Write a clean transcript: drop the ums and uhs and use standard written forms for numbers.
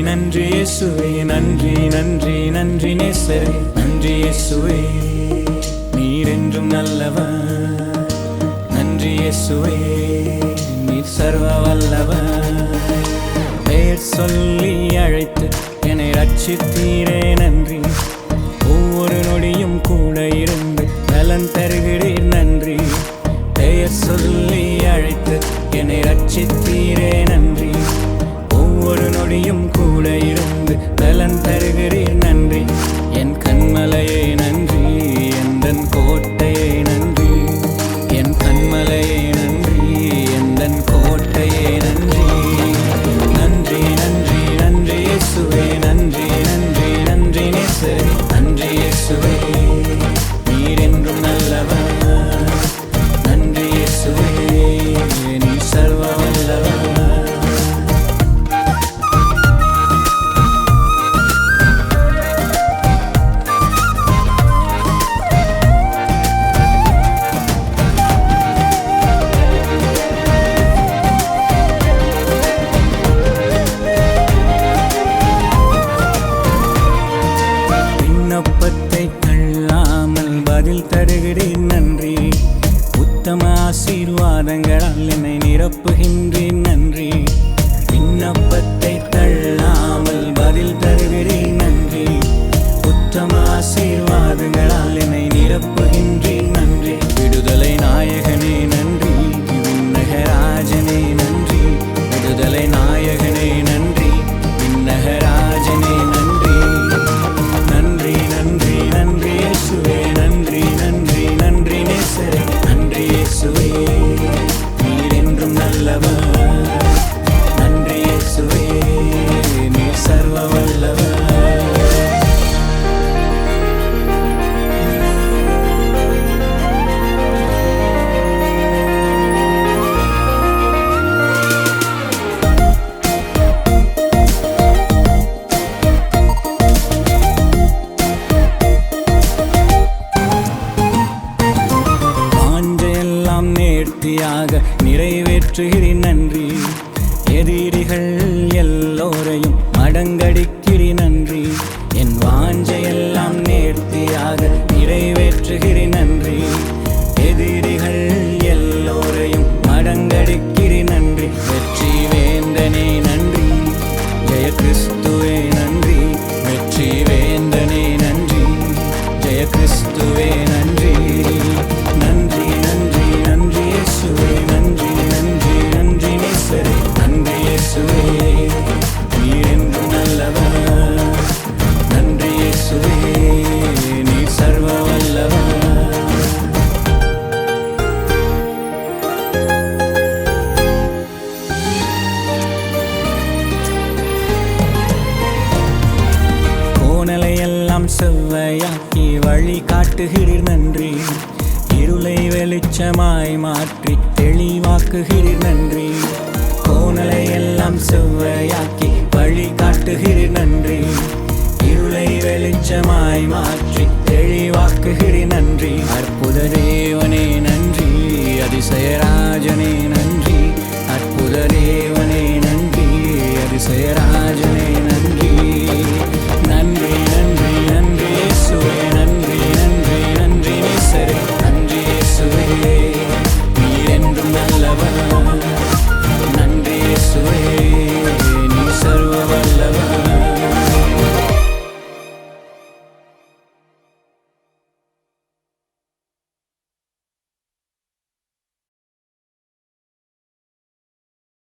நன்றி இயேசுவே, நன்றி நன்றி நன்றி நேசரே, நன்றி இயேசுவே, நீர் என்றும் நல்லவர். நன்றி இயேசுவே, நீர் சர்வ வல்லவர். பெயர் சொல்லி அழைத்து என்னை ரட்சித்தீரே நன்றி. ஒவ்வொரு நொடியும் கூட இருந்து நலன் தருகிறீர் நன்றி. பெயர் சொல்லி அழைத்து என்னை ரட்சித்தீரே நன்றி. ஒவ்வொரு நொடியும் கூட இருந்து நலன் தருகிறீர் நன்றி. என் கண்மலையே நன்றி, எந்தன் கோட்டையே நன்றி. என் கண்மலையே நன்றி, எந்தன் கோட்டையே நன்றி. நன்றி நன்றி நன்றி இயேசுவே, நன்றி நன்றி நன்றி நேசரே, நன்றி இயேசுவே, நீர் என்றும் நல்லவர். நன்றி இயேசுவே, நீர் சர்வ வல்லவர். விண்ணப்பத்தை தள்ளாமல் பதில் தருகிறேன் நன்றி. உத்தம ஆசீர்வாதங்களால் என்னை நிரப்புகின்றேன் நன்றி. விண்ணப்பத்தை தள்ளாமல் பதில் தருகிறேன் நன்றி. உத்தம ஆசீர்வாதங்களால் என்னை நிரப்புகின்றேன் நன்றி. விடுதலை நாயகனே நன்றி, விண்ணகராஜனே நன்றி. விடுதலை நாயகனே நன்றி, விண்ணகராஜனே நன்றி. நன்றி நன்றி நன்றி இயேசுவே, நன்றி நன்றி நன்றி நேசரே, நன்றி இயேசுவே, நீர் என்றும் நல்லவர். நன்றி இயேசுவே, நீர் சர்வ வல்லவர். வாஞ்சையெல்லாம் நேர்த்தியாக நிறைவேற்றுகிறேன் நன்றி. எதிரிகள் எல்லோரையும் மடங்கடிக்கிறேன் நன்றி. என் வாஞ்சையெல்லாம் நேர்த்தியாக நிறைவேற்றுகிறேன் நன்றி. எதிரிகள் எல்லோரையும் மடங்கடிக்கிறேன் நன்றி. வெற்றி வேந்தனே நன்றி, ஜெய கிறிஸ்துவே நன்றி. வெற்றி வேந்தனே நன்றி, ஜெய கிறிஸ்துவே நன்றி. நன்றி நன்றி நன்றி இயேசுவே, நன்றி நன்றி நன்றி நேசரே, நன்றி இயேசுவே, நீர் என்றும் நல்லவர். நன்றி இயேசுவே, நீர் சர்வ வல்லவர். கோணலையெல்லாம் செவ்வையாக்கி வழி காட்டுகிறீர் நன்றி. இருளை வெளிச்சமாய் மாற்றி தெளிவாக்குகிறீர் நன்றி. கோணலை எல்லாம் செவ்வையாக்கி வழி காட்டுகிறீர் நன்றி. இருளை வெளிச்சமாய் மாற்றி தெளிவாக்குகிறீர் நன்றி. அற்புத தேவனே நன்றி, அதிசயராஜனே நன்றி. அற்புத தேவ